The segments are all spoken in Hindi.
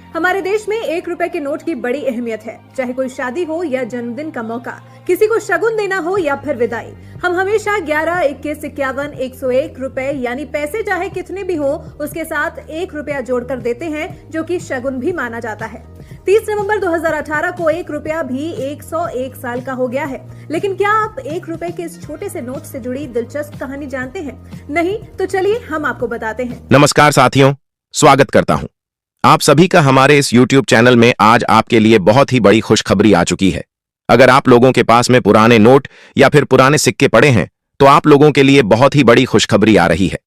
हमारे देश में 1 रुपए के नोट की बड़ी अहमियत है। चाहे कोई शादी हो या जन्मदिन का मौका, किसी को शगुन देना हो या फिर विदाई, हम हमेशा 11, 21, 51, 101 रुपए यानी पैसे चाहे कितने भी हो उसके साथ 1 रुपया जोड़कर देते हैं, जो कि शगुन भी माना जाता है। 30 नवंबर 2018 को 1 रुपया भी 101 साल का हो गया है। लेकिन क्या आप 1 रुपए के इस छोटे से नोट से जुड़ी दिलचस्प कहानी जानते हैं? नहीं तो चलिए हम आपको बताते हैं। नमस्कार साथियों, स्वागत करता हूं आप सभी का हमारे इस YouTube चैनल में। आज आपके लिए बहुत ही बड़ी खुशखबरी आ चुकी है। अगर आप लोगों के पास में पुराने नोट या फिर पुराने सिक्के पड़े हैं तो आप लोगों के लिए बहुत ही बड़ी खुशखबरी आ रही है।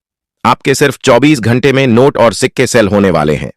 आपके सिर्फ 24 घंटे में नोट और सिक्के सेल होने वाले हैं।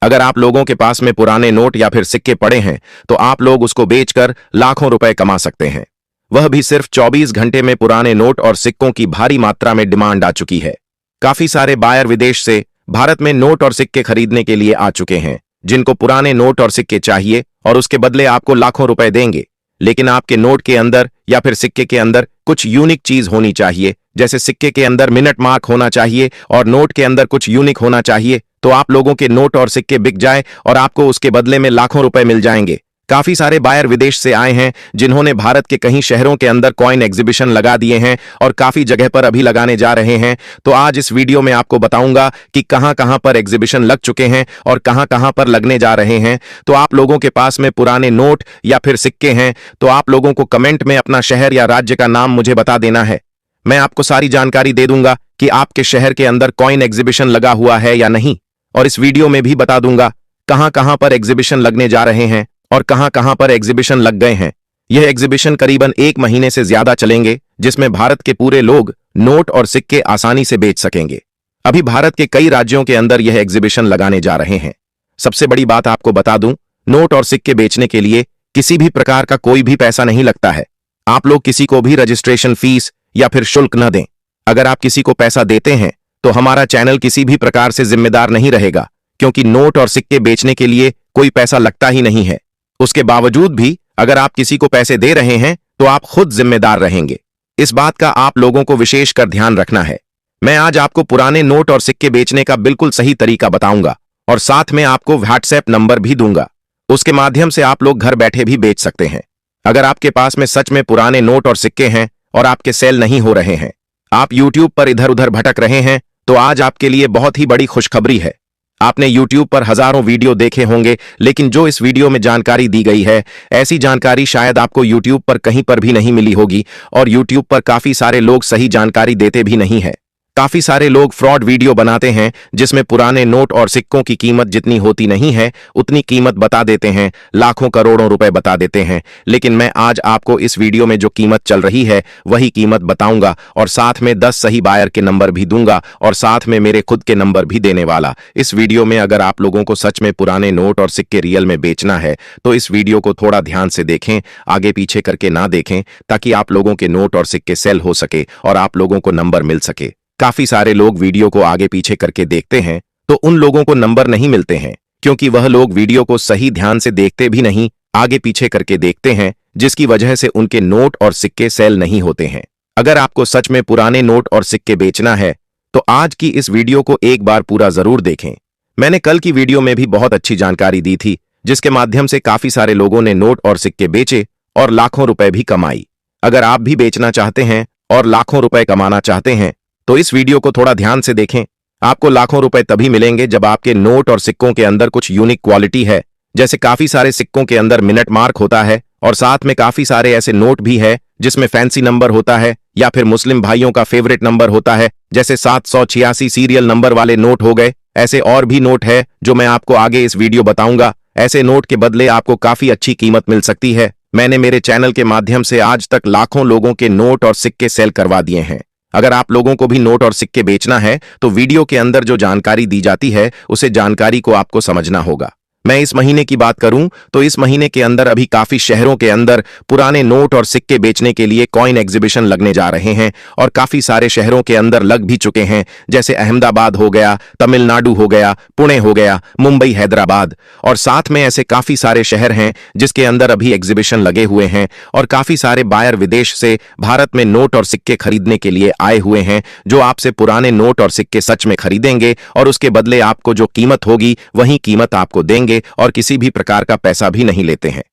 अगर आप लोगों के पास में पुराने नोट या फिर सिक्के पड़े हैं तो आप लोग उसको बेचकर लाखों रुपए कमा सकते हैं, वह भी सिर्फ 24 घंटे में। पुराने नोट और सिक्कों की भारी मात्रा में डिमांड आ चुकी है। काफी सारे बायर विदेश से भारत में नोट और सिक्के खरीदने के लिए आ चुके हैं, जिनको पुराने नोट और सिक्के चाहिए और उसके बदले आपको लाखों रुपए देंगे। लेकिन आपके नोट के अंदर या फिर सिक्के के अंदर कुछ यूनिक चीज होनी चाहिए। जैसे सिक्के के अंदर मिनट मार्क होना चाहिए और नोट के अंदर कुछ यूनिक होना चाहिए, तो आप लोगों के नोट और सिक्के बिक जाए और आपको उसके बदले में लाखों रुपए मिल जाएंगे। काफी सारे बायर विदेश से आए हैं, जिन्होंने भारत के कई शहरों के अंदर कॉइन एग्जीबिशन लगा दिए हैं और काफी जगह पर अभी लगाने जा रहे हैं। तो आज इस वीडियो में आपको बताऊंगा कि कहां कहां पर एग्जीबिशन लग चुके हैं और कहां कहां पर लगने जा रहे हैं। तो आप लोगों के पास में पुराने नोट या फिर सिक्के हैं तो आप लोगों को कमेंट में अपना शहर या राज्य का नाम मुझे बता देना है। मैं आपको सारी जानकारी दे दूंगा कि आपके शहर के अंदर कॉइन एग्जीबिशन लगा हुआ है या नहीं, और इस वीडियो में भी बता दूंगा कहां कहां पर एग्जीबिशन लगने जा रहे हैं और कहां कहां पर एग्जीबिशन लग गए हैं। यह एग्जीबिशन करीबन 1 महीने से ज्यादा चलेंगे, जिसमें भारत के पूरे लोग नोट और सिक्के आसानी से बेच सकेंगे। अभी भारत के कई राज्यों के अंदर यह एग्जीबिशन लगाने जा रहे हैं। सबसे बड़ी बात आपको बता दूं, नोट और सिक्के बेचने के लिए किसी भी प्रकार का कोई भी पैसा नहीं लगता है। आप लोग किसी को भी रजिस्ट्रेशन फीस या फिर शुल्क न दें। अगर आप किसी को पैसा देते हैं तो हमारा चैनल किसी भी प्रकार से जिम्मेदार नहीं रहेगा, क्योंकि नोट और सिक्के बेचने के लिए कोई पैसा लगता ही नहीं है। उसके बावजूद भी अगर आप किसी को पैसे दे रहे हैं तो आप खुद जिम्मेदार रहेंगे। इस बात का आप लोगों को विशेष कर ध्यान रखना है। मैं आज आपको पुराने नोट और सिक्के बेचने का बिल्कुल सही तरीका बताऊंगा और साथ में आपको व्हाट्सएप नंबर भी दूंगा। उसके माध्यम से आप लोग घर बैठे भी बेच सकते हैं। अगर आपके पास में सच में पुराने नोट और सिक्के हैं और आपके सेल नहीं हो रहे हैं, आप YouTube पर इधर उधर भटक रहे हैं, तो आज आपके लिए बहुत ही बड़ी खुशखबरी है। आपने YouTube पर हजारों वीडियो देखे होंगे, लेकिन जो इस वीडियो में जानकारी दी गई है, ऐसी जानकारी शायद आपको YouTube पर कहीं पर भी नहीं मिली होगी। और YouTube पर काफी सारे लोग सही जानकारी देते भी नहीं है। काफी सारे लोग फ्रॉड वीडियो बनाते हैं, जिसमें पुराने नोट और सिक्कों की कीमत जितनी होती नहीं है उतनी कीमत बता देते हैं, लाखों करोड़ों रुपए बता देते हैं। लेकिन मैं आज आपको इस वीडियो में जो कीमत चल रही है वही कीमत बताऊंगा, और साथ में 10 सही बायर के नंबर भी दूंगा, और साथ में मेरे खुद के नंबर भी देने वाला। इस वीडियो में अगर आप लोगों को सच में पुराने नोट और सिक्के रियल में बेचना है तो इस वीडियो को थोड़ा ध्यान से देखें, आगे पीछे करके ना देखें, ताकि आप लोगों के नोट और सिक्के सेल हो सके और आप लोगों को नंबर मिल सके। काफी सारे लोग वीडियो को आगे पीछे करके देखते हैं तो उन लोगों को नंबर नहीं मिलते हैं, क्योंकि वह लोग वीडियो को सही ध्यान से देखते भी नहीं, आगे पीछे करके देखते हैं, जिसकी वजह से उनके नोट और सिक्के सेल नहीं होते हैं। अगर आपको सच में पुराने नोट और सिक्के बेचना है तो आज की इस वीडियो को एक बार पूरा जरूर देखें। मैंने कल की वीडियो में भी बहुत अच्छी जानकारी दी थी, जिसके माध्यम से काफी सारे लोगों ने नोट और सिक्के बेचे और लाखों रुपए भी कमाई। अगर आप भी बेचना चाहते हैं और लाखों रुपए कमाना चाहते हैं तो इस वीडियो को थोड़ा ध्यान से देखें। आपको लाखों रुपए तभी मिलेंगे जब आपके नोट और सिक्कों के अंदर कुछ यूनिक क्वालिटी है। जैसे काफी सारे सिक्कों के अंदर मिनट मार्क होता है, और साथ में काफी सारे ऐसे नोट भी है जिसमें फैंसी नंबर होता है, या फिर मुस्लिम भाइयों का फेवरेट नंबर होता है, जैसे 786 सीरियल नंबर वाले नोट हो गए। ऐसे और भी नोट है जो मैं आपको आगे इस वीडियो बताऊंगा। ऐसे नोट के बदले आपको काफी अच्छी कीमत मिल सकती है। मैंने मेरे चैनल के माध्यम से आज तक लाखों लोगों के नोट और सिक्के सेल करवा दिए हैं। अगर आप लोगों को भी नोट और सिक्के बेचना है तो वीडियो के अंदर जो जानकारी दी जाती है उसे जानकारी को आपको समझना होगा। मैं इस महीने की बात करूं तो इस महीने के अंदर अभी काफी शहरों के अंदर पुराने नोट और सिक्के बेचने के लिए कॉइन एग्जीबिशन लगने जा रहे हैं, और काफी सारे शहरों के अंदर लग भी चुके हैं। जैसे अहमदाबाद हो गया, तमिलनाडु हो गया, पुणे हो गया, मुंबई, हैदराबाद, और साथ में ऐसे काफी सारे शहर हैं जिसके अंदर अभी एग्जीबिशन लगे हुए हैं। और काफी सारे बायर विदेश से भारत में नोट और सिक्के खरीदने के लिए आए हुए हैं, जो आपसे पुराने नोट और सिक्के सच में खरीदेंगे और उसके बदले आपको जो कीमत होगी वही कीमत आपको देंगे। लेंगे और किसी भी प्रकार का पैसा भी नहीं लेते हैं।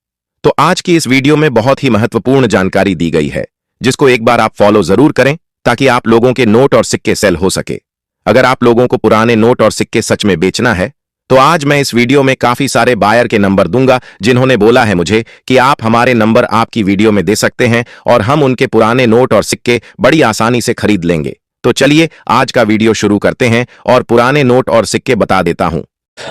तो आज की इस वीडियो में बहुत ही महत्वपूर्ण जानकारी दी गई है, जिसको एक बार आप फॉलो जरूर करें ताकि आप लोगों के नोट और सिक्के सेल हो सके। अगर आप लोगों को पुराने नोट और सिक्के सच में बेचना है तो आज मैं इस वीडियो में काफी सारे बायर के नंबर दूंगा जिन्होंने बोला है मुझे कि आप हमारे नंबर आपकी वीडियो में दे सकते हैं और हम उनके पुराने नोट और सिक्के बड़ी आसानी से खरीद लेंगे। तो चलिए आज का वीडियो शुरू करते हैं और पुराने नोट और सिक्के बता देता हूं।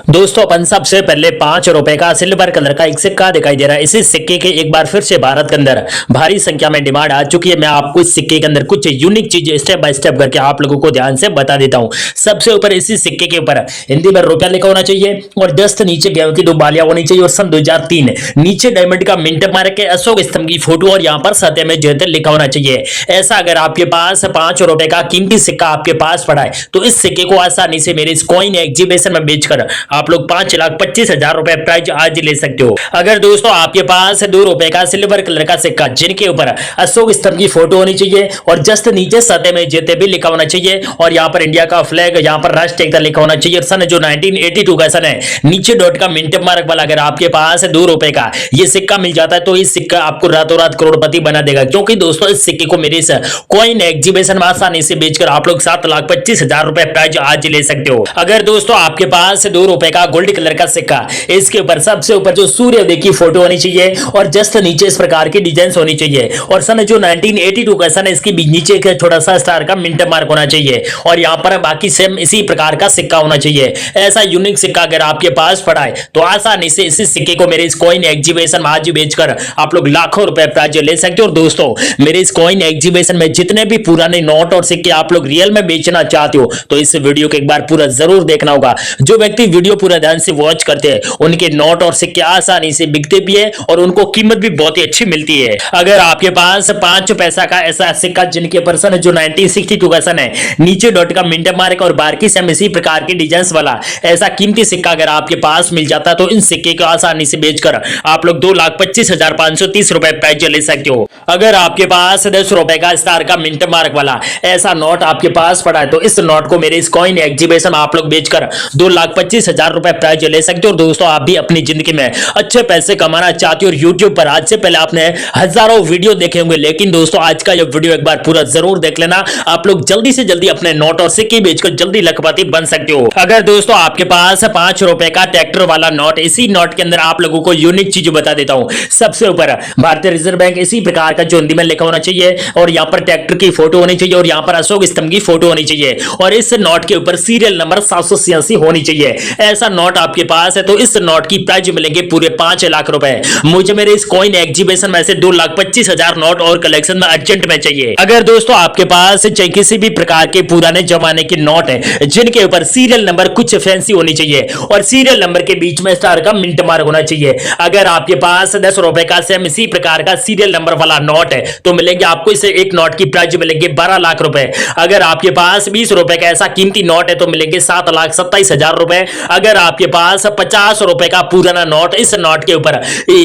दोस्तों अपन सबसे पहले 5 रुपए का सिल्वर कलर का एक सिक्का दिखाई दे रहा है। इसी सिक्के के एक बार फिर से भारत के अंदर भारी संख्या में डिमांड आ चुकी है। मैं आपको इस सिक्के के अंदर कुछ यूनिक चीजें स्टेप बाय स्टेप करके आप लोगों को ध्यान से बता देता हूं। सबसे ऊपर इसी सिक्के के ऊपर हिंदी में रुपया लिखा होना चाहिए और जस्ट नीचे गेहूं की 2 बालियां होनी चाहिए और सन 2003 नीचे डायमंड का मिंट मार्क के अशोक स्तंभ की फोटो और यहाँ पर सत्य में जयते लिखा होना चाहिए। ऐसा अगर आपके पास 5 रुपए का कीमती सिक्का आपके पास पड़ा है तो इस सिक्के को आसानी से मेरे इस कॉइन एग्जीबिशन में बेचकर आप लोग 5,25,000 रुपए प्राइज आज ले सकते हो। अगर दोस्तों आपके पास 2 रुपए का सिल्वर कलर का सिक्का जिनके ऊपर अशोक स्तंभ की फोटो होनी चाहिए और जस्ट नीचे सतह में जीते भी लिखा होना चाहिए और यहाँ पर इंडिया का फ्लैग, यहाँ पर राष्ट्र एकता लिखा होना चाहिए। सन जो 1982 का सन है, नीचे डॉट का मिंट मार्क वाला अगर आपके पास 2 रुपए का ये सिक्का मिल जाता है तो इस सिक्का आपको रातों रात करोड़पति बना देगा, क्योंकि दोस्तों इस सिक्के को मेरे इस कॉइन एग्जीबिशन में आसानी से बेचकर आप लोग 7,25,000 रुपए प्राइज आज ले सकते हो। अगर दोस्तों आपके पास 2 रुपए का गोल्ड कलर का सिक्का, इसके ऊपर सबसे ऊपर जो सूर्योदय की फोटो होनी चाहिए और जस्ट नीचे इस प्रकार की डिजाइन होनी चाहिए और सन जो 1982 का सन है, इसके नीचे एक छोटा सा स्टार का मिंट मार्क होना चाहिए और यहाँ पर बाकी सेम इसी प्रकार का सिक्का होना चाहिए। ऐसा यूनिक सिक्का अगर आपके पास पड़ा है तो आसानी से इसी सिक्के को मेरे इस कॉइन एग्जीबिशन में आज बेचकर आप लोग लाखों रुपए प्राइज ले सकते हो। और दोस्तों मेरे इस कॉइन एग्जीबिशन में जितने भी पुराने नोट और सिक्के आप लोग रियल में बेचना चाहते हो तो इस वीडियो को एक बार पूरा जरूर देखना होगा। जो व्यक्ति वीडियो पूरा ध्यान से वॉच करते हैं उनके नोट और सिक्के आसानी से बिकते भी है और उनको कीमत भी बहुत ही अच्छी मिलती है। अगर आपके पास 5 पैसा का ऐसा सिक्का जिनके पर सन जो 1962 का सन है, नीचे डॉट का मिंट मार्क और बाकी सेम इसी प्रकार की डिजाइन वाला ऐसा कीमती सिक्का अगर आपके पास मिल जाता तो इन सिक्के को आसानी से बेचकर आप लोग 2,25,530 रुपए प्राइज ले सकते हो। अगर आपके पास 10 रुपए का स्टार का मिंट मार्क वाला ऐसा नोट आपके पास पड़ा है तो इस नोट को मेरे इस कॉइन एग्जीबिशन में आप लोग बेचकर 2,25,000 रुपए प्राइज ले सकते हो। दोस्तों आप भी अपनी जिंदगी में अच्छे पैसे कमाना चाहते हो और YouTube पर आज से पहले आपने हजारों वीडियो देखे होंगे, लेकिन दोस्तों आज का ये वीडियो एक बार पूरा जरूर देख लेना। आप लोग जल्दी से जल्दी अपने नोट और सिक्के बेचकर जल्दी लखपति बन सकते हो। अगर दोस्तों आपके पास 5 रुपए का ट्रैक्टर वाला नोट, इसी नोट के अंदर आप लोगों को यूनिक चीज बता देता हूं। सबसे ऊपर भारतीय रिजर्व बैंक इसी प्रकार का जो हिंदी में लिखा होना चाहिए और यहाँ पर ट्रैक्टर की फोटो होनी चाहिए और यहाँ पर अशोक स्तंभ की फोटो होनी चाहिए और इस नोट के ऊपर सीरियल नंबर 786 होनी चाहिए। ऐसा नोट आपके पास है तो इस नोट की प्राइस मिलेंगे पूरे 5 लाख रुपए। मुझे मेरे इस कॉइन एग्जीबिशन में से 2,25,000 नोट और कलेक्शन में अर्जेंट में चाहिए। अगर दोस्तों आपके पास चाहे किसी भी प्रकार के पुराने जमाने के नोट है जिनके ऊपर सीरियल नंबर कुछ फैंसी होनी चाहिए और सीरियल नंबर के बीच में स्टार का मिंट मार्क होना चाहिए। अगर आपके पास 10 रुपए का सेम इसी प्रकार का सीरियल नंबर वाला नोट है तो मिलेंगे आपको इसे एक नोट की प्राइस मिलेंगे 12 लाख रुपए। अगर आपके पास 20 रुपए का ऐसा कीमती नोट है तो मिलेंगे 7,27,000 रुपए। अगर आपके पास 50 रुपए का पुराना नोट, इस नोट के ऊपर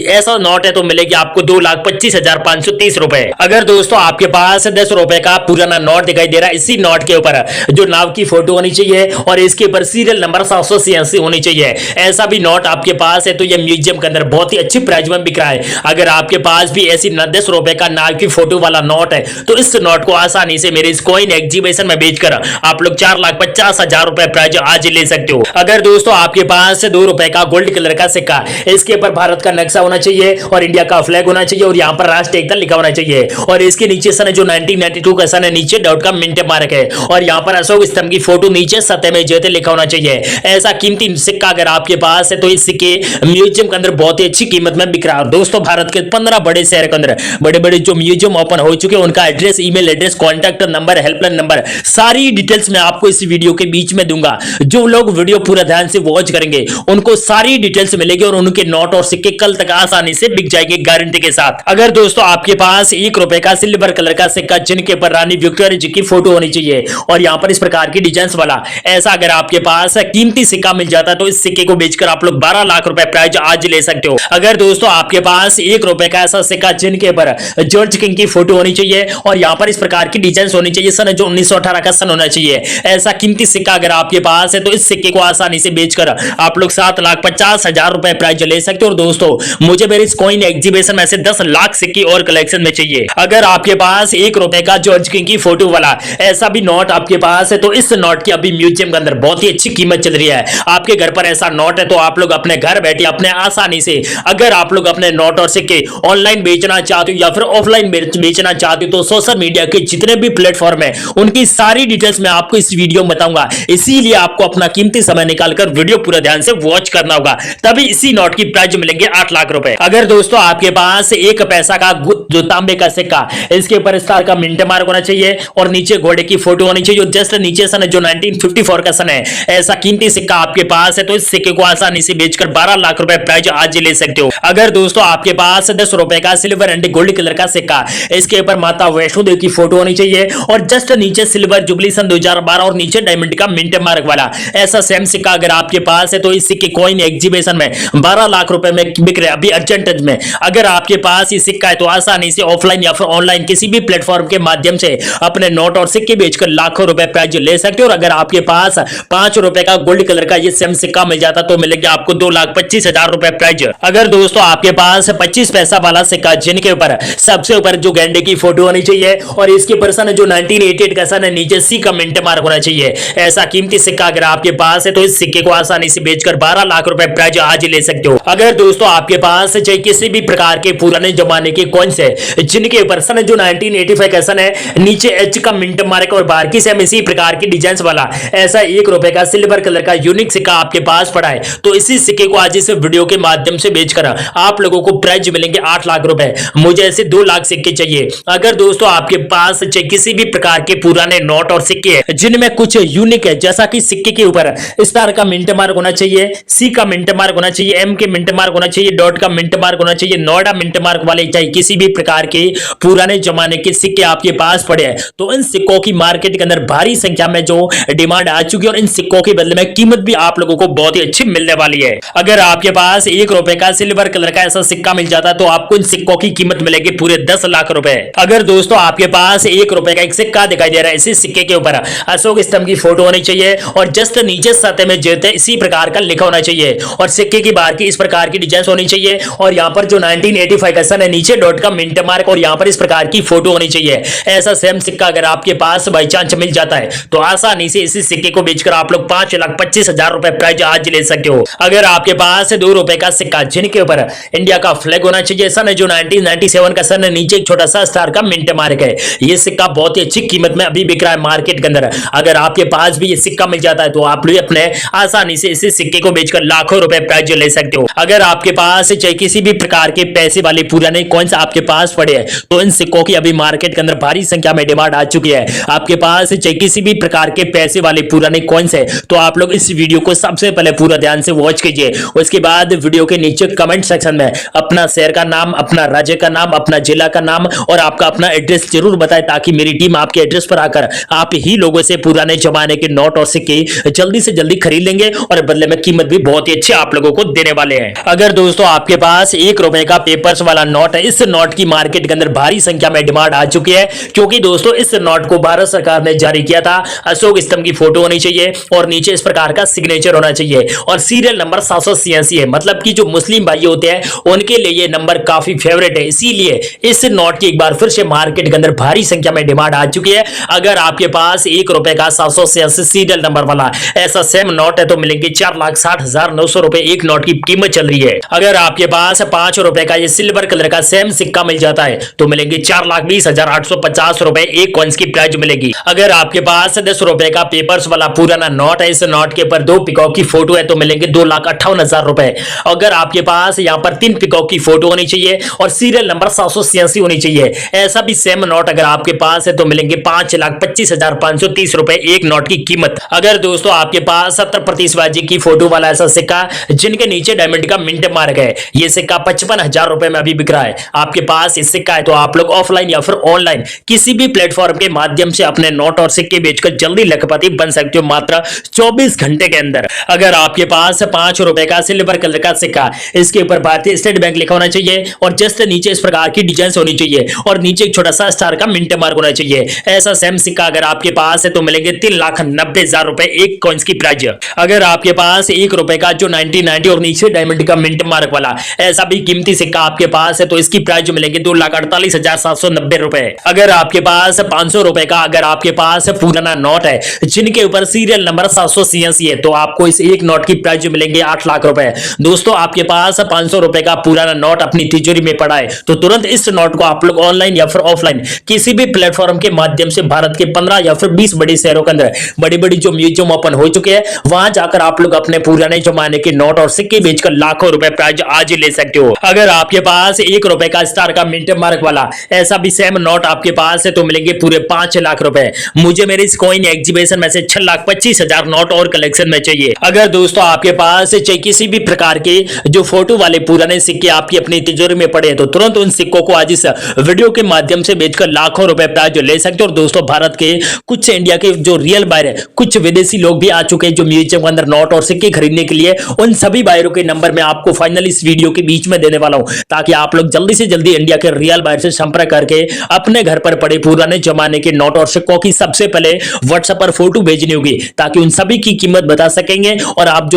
ऐसा नोट है तो मिलेगी आपको 2,25,530 रुपए। अगर दोस्तों आपके पास 10 रुपए का पुराना नोट दिखाई दे रहा है, इसी नोट के ऊपर जो नाव की फोटो होनी चाहिए और इसके ऊपर सीरियल नंबर 786 होनी चाहिए, ऐसा भी नोट आपके पास है तो ये म्यूजियम के अंदर बहुत ही अच्छी प्राइस में बिक रहा है। अगर आपके पास भी ऐसी 10 रुपए का नाव की फोटो वाला नोट है तो इस नोट को आसानी से मेरे इस कॉइन एग्जीबिशन में बेचकर आप लोग 4,50,000 रुपए प्राइस आज ले सकते हो। अगर दोस्तों आपके पास 2 रुपए का गोल्ड कलर का सिक्का, इसके ऊपर भारत का नक्शा होना चाहिए और इंडिया का फ्लैग होना चाहिए और यहाँ पर राष्ट्र एकता लिखा होना चाहिए और इसके नीचे सन जो 1992 का सन है, नीचे डॉट का मिंट मार्क है और यहाँ पर अशोक स्तंभ की फोटो नीचे सतह में जयते लिखा होना चाहिए। ऐसा कीमती सिक्का अगर आपके पास है तो इस सिक्के म्यूजियम के अंदर बहुत ही अच्छी कीमत में बिक रहा है। दोस्तों भारत के 15 बड़े शहर के अंदर बड़े बड़े जो म्यूजियम ओपन हो चुके हैं उनका address, email address, contact number, helpline number, सारी डिटेल्स मैं आपको इस वीडियो के बीच में दूंगा। जो लोग वीडियो पूरा ध्यान से वॉच करेंगे उनको सारी डिटेल्स मिलेगी और उनके नोट और सिक्के कल तक आसानी से बिक जाएंगे गारंटी के साथ। अगर दोस्तों आपके पास 1 रुपए का सिल्वर कलर का सिक्का जिनके पर रानी विक्टोरिया जी की फोटो होनी चाहिए और यहाँ पर इस प्रकार की डिजाइन वाला ऐसा अगर आपके पास कीमती सिक्का मिल जाता तो इस सिक्के को बेचकर आप लोग 12 लाख रुपए प्राइज आज ले सकते हो। अगर दोस्तों आपके पास 1 रुपए का ऐसा सिक्का जिनके पर जॉर्ज किंग की फोटो होनी चाहिए और यहाँ पर इस प्रकार की डिजाइन होनी चाहिए, सन जो 1918 का सन होना चाहिए, ऐसा कीमती सिक्का अगर आपके पास है तो इस सिक्के को आसानी आसानी से बेचकर आप लोग 7,50,000 रुपए प्राइज ले सकते हो। और दोस्तों मुझे मेरे इस कॉइन एग्जीबिशन में से 10 लाख सिक्के और कलेक्शन में चाहिए। अगर आपके पास 1 रुपए का जॉर्ज किंग की फोटो वाला ऐसा भी नोट आपके पास है तो इस नोट की अभी म्यूजियम के अंदर बहुत ही अच्छी कीमत चल रही है। आपके घर पर ऐसा नोट है तो आप लोग अपने घर बैठे अपने आसानी से, अगर आप लोग अपने नोट और सिक्के ऑनलाइन बेचना चाहते हो या फिर ऑफलाइन बेचना चाहते हो तो सोशल मीडिया के जितने भी प्लेटफॉर्म है उनकी सारी डिटेल्स मैं आपको इस वीडियो में बताऊंगा। इसीलिए आपको अपना कीमती समय निकालकर वीडियो पूरा ध्यान से वॉच करना होगा, तभी इसी नोट की प्राइस मिलेंगे 8 लाख रुपए। अगर दोस्तों आपके पास 1 पैसा का जो तांबे का सिक्का, इसके ऊपर स्टार का मिंट मार्क होना चाहिए और नीचे घोड़े की फोटो होनी चाहिए, जस्ट नीचे सन है जो 1954 का सन है, ऐसा कीमती सिक्का आपके पास है तो इस सिक्के को आसानी से बेचकर 12 लाख रुपए प्राइज आज ले सकते हो। अगर दोस्तों आपके पास 10 रुपए का सिल्वर एंड गोल्ड कलर का सिक्का, इसके ऊपर माता वैष्णो देवी की फोटो होनी चाहिए और जस्ट नीचे सिल्वर जुबली सन 2012 और नीचे डायमंड का मिंट मार्क वाला ऐसा सेम सिक्का अगर आपके पास है तो इस सिक्के कॉइन एग्जीबिशन में 12 लाख रुपए में बिक रहे अभी अर्जेंट में। अगर आपके पास ये सिक्का है तो आसानी से ऑफलाइन या फिर ऑनलाइन किसी भी प्लेटफॉर्म के माध्यम से अपने नोट और सिक्के बेचकर लाखों रुपए प्राइज ले सकते हो। और अगर आपके पास 5 रुपए का गोल्ड कलर का ये सेम सिक्का मिल जाता तो मिलेगा आपको 2,25,000 रुपए प्राइज। अगर दोस्तों आपके पास 25 पैसा वाला सिक्का जिनके ऊपर सबसे ऊपर जो गेंडे की फोटो होनी चाहिए और इसके पर्सन जो 1988 का सन है नीचे सी का मिंट मार्क होना चाहिए, ऐसा कीमती सिक्का अगर आपके पास है तो इस सिक्के को आसानी से बेचकर 12 लाख रुपए प्राइज आज ले सकते हो। अगर दोस्तों आपके पास चाहे किसी भी प्रकार के पुराने जमाने के कॉइन्स है जिनके ऊपर सन जो 1985 का सन है नीचे एच का मिंट मार्क और बाहर की सेम इसी प्रकार की डिजाइन वाला ऐसा 1 रुपए का सिल्वर कलर का यूनिक सिक्का आपके पास पड़ा है तो इसी सिक्के को आज इस वीडियो के माध्यम से बेचकर आप लोगों को प्राइज मिलेंगे 8 लाख रुपए। मुझे ऐसे 2 लाख सिक्के चाहिए। अगर दोस्तों आपके पास चाहे किसी भी प्रकार के पुराने नोट और सिक्के हैं जिनमें कुछ यूनिक है, जैसा कि सिक्के के ऊपर स्टार का मिंट मार्क होना चाहिए, सी का मिंट मार्क होना चाहिए, एम के मिंट मार्क होना चाहिए, डॉट का मिंट मार्क होना चाहिए, नोडा मिंट मार्क वाले चाहिए किसी भी प्रकार के पुराने जमाने के सिक्के आपके पास पड़े हैं तो इन सिक्कों की मार्केट के अंदर भारी संख्या में जो डिमांड आ चुकी है और इन सिक्कों के बदले में कीमत भी आप लोगों को बहुत ही अच्छी मिलने वाली है। अगर आपके पास 1 रुपए का सिल्वर कलर का ऐसा सिक्का मिल जाता तो आपको इन सिक्कों की कीमत मिलेगी पूरे 10 लाख रुपए। अगर दोस्तों आपके पास 1 रुपए का एक सिक्का दिखाई दे रहा है, इसी सिक्के के ऊपर अशोक स्तंभ की फोटो होनी चाहिए और जस्ट नीचे सतह में जेते इसी प्रकार का लिखा होना चाहिए और सिक्के की बाहर की इस प्रकार की डिजाइन होनी चाहिए और यहाँ पर जो 1985 का सन है नीचे डॉट का मिंट मार्क और यहाँ पर इस प्रकार की फोटो होनी चाहिए। ऐसा सेम सिक्का अगर आपके पास बाई चांस मिल जाता है तो आसानी से इसी सिक्के को बेचकर आप लोग 5,25,000 रुपए प्राइज आज ले सकते हो। अगर आपके पास 2 रुपए का सिक्का जिनके ऊपर इंडिया का फ्लैग होना चाहिए, सन है जो 1997 का सन है नीचे एक छोटा सा स्टार का मिंट मार्क है, ये सिक्का बहुत ही अच्छी कीमत में अभी बिक रहा है मार्केट के अंदर। अगर आपके पास भी ये सिक्का मिल जाता है तो आप भी अपने आसानी से इसी सिक्के को बेचकर लाखों रुपए प्राइज ले सकते हो। अगर आपके पास चाहे किसी भी प्रकार के पैसे वाले पुराने कॉइन्स आपके पास पड़े हैं तो इन सिक्कों की अभी मार्केट के अंदर भारी संख्या में डिमांड आ चुकी है। आपके पास चाहे किसी भी प्रकार के पैसे वाले पुराने कॉइन्स है तो आप लोग इस वीडियो को सबसे पहले पूरा ध्यान से वॉच कीजिए। उसके बाद वीडियो के नीचे कमेंट सेक्शन में अपना शहर का नाम, अपना राज्य का नाम, अपना जिला का नाम और आपका अपना एड्रेस जरूर बताएं ताकि मेरी टीम आपके एड्रेस पर आकर आप ही लोगों से पुराने जमाने के नोट और सिक्के जल्दी से जल्दी खरीद लेंगे और बदले में कीमत भी बहुत ही अच्छी आप लोगों को देने वाले हैं। अगर दोस्तों आपके पास 1 रुपए का पेपर्स वाला नोट है, इस नोट की मार्केट के अंदर भारी संख्या में डिमांड आ चुकी है क्योंकि दोस्तों इस नोट को भारत सरकार ने जारी किया था। अशोक स्तंभ की फोटो होनी चाहिए और नीचे इस प्रकार का सिग्नेचर होना चाहिए और सीरियल नंबर 786 है, मतलब कि जो मुस्लिम भाई होते हैं उनके लिए ये नंबर काफी फेवरेट है, इसीलिए इस नोट की एक बार फिर से मार्केट के अंदर भारी संख्या में डिमांड आ चुकी है। अगर आपके पास 1 रुपए का 786 सीरियल नंबर वाला ऐसा सेम नोट है तो मिलेंगे 4,60,900 रुपए एक नोट की कीमत चल रही है। अगर आपके पास 5 रुपए का ये सिल्वर कलर का सेम सिक्का मिल जाता है तो मिलेंगे 4,20,850 रुपए एक कॉइन्स की प्राइस मिलेगी। अगर आपके पास 10 रुपए का पेपर्स वाला पुराना नोट है, इस नोट के ऊपर 2 पिकॉक की फोटो है तो मिलेंगे 2,58,000 रुपए। अगर आपके पास यहाँ पर 3 पिकॉक की फोटो होनी चाहिए और सीरियल नंबर 786 होनी चाहिए, ऐसा भी सेम नोट अगर आपके पास है तो मिलेंगे 5,25,530 रुपए एक नोट की कीमत। अगर दोस्तों आपके पास 70% बाजी की फोटो वाला ऐसा सिक्का जिनके नीचे डायमंड का मिंट मार्क है, ये सिक्का 55,000 रुपए में अभी बिक रहा है, आपके पास इस सिक्का है तो आप लोग ऑफलाइन या फिर ऑनलाइन किसी भी प्लेटफॉर्म के माध्यम से अपने नोट और सिक्के बेचकर जल्दी लखपति बन सकते हो मात्र 24 घंटे के अंदर। अगर आपके पास 5 रुपए का सिल्वर कलर का सिक्का, इसके ऊपर भारतीय स्टेट बैंक लिखा होना चाहिए और जस्ट नीचे इस प्रकार की डिजाइन होनी चाहिए और नीचे एक छोटा सा स्टार का मिंट मार्क होना चाहिए, ऐसा सेम सिक्का अगर आपके पास है तो मिलेंगे 3,90,000 रुपए एक कॉइन्स की प्राइस। अगर आपके पास 1 रुपए का जो 1990 और नीचे डायमंड का मिंट मार्क वाला ऐसा भी कीमती सिक्का आपके पास है तो इसकी प्राइस मिलेगी 2,48,790 रुपए। अगर आपके पास 500 रुपए का अगर आपके पास पुराना नोट है जिनके ऊपर सीरियल नंबर 786 है तो आपको इस एक नोट की प्राइस मिलेंगे 8 लाख रुपए। दोस्तों आपके पास 500 रुपए का पुराना नोट अपनी तिजोरी में पड़ा है तो तुरंत इस नोट को आप लोग ऑनलाइन या फिर ऑफलाइन किसी भी प्लेटफॉर्म के माध्यम से भारत के 15 या फिर 20 बड़े शहरों के अंदर बड़ी बड़ी जो म्यूजियम ओपन हो चुके हैं वहां जाकर आप लोग अपने पुराने जमाने के नोट और सिक्के बेचकर लाखों रुपए प्राइज आज ही ले सकते हो। अगर आपके पास 1 रुपए का स्टार का मिंट मार्क वाला ऐसा भी सेम नोट आपके पास है तो मिलेंगे पूरे 5 लाख रुपए। मुझे मेरी इस कॉइन एग्जीबिशन में से 6,25,000 नोट और कलेक्शन में चाहिए। अगर दोस्तों आपके पास चाहे किसी भी प्रकार के जो फोटो वाले पुराने सिक्के आपकी अपनी तिजोरी में पड़े तो तुरंत उन सिक्कों को आज इस वीडियो के माध्यम से बेचकर लाखों रुपए प्राइज ले सकते हो। और दोस्तों भारत के कुछ इंडिया के जो रियल बायर है कुछ विदेशी लोग भी आ चुके हैं जो म्यूजियम के अंदर नोट और सिक्के खरीदने के लिए। उन सभी बायरों के नंबर मैं आपको फाइनली इस वीडियो के बीच में देने वाला हूं ताकि आप लोग जल्दी से जल्दी इंडिया के रियल बायर से संपर्क करके अपने घर पर पड़े पुराने जमाने के नोट और सिक्कों की सबसे पहले व्हाट्सएप पर फोटो भेजनी होगी ताकि उन सभी की कीमत बता सकेंगे। और आप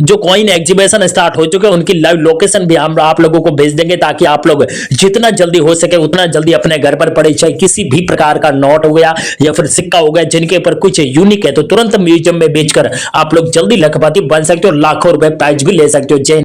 जो कॉइन एग्जीबिशन स्टार्ट हो चुके हैं उनकी लाइव लोकेशन भी हम आप लोगों को भेज देंगे ताकि आप लोग जितना जल्दी हो सके उतना जल्दी अपने घर पर पड़े चाहे किसी भी प्रकार का नोट हो गया या फिर सिक्का हो गया जिनके ऊपर कुछ यूनिक है तो तुरंत म्यूजियम में बेचकर आप लोग जल्दी लखपति बन सकते हो, लाखों रुपए प्राइज भी ले सकते हो। जय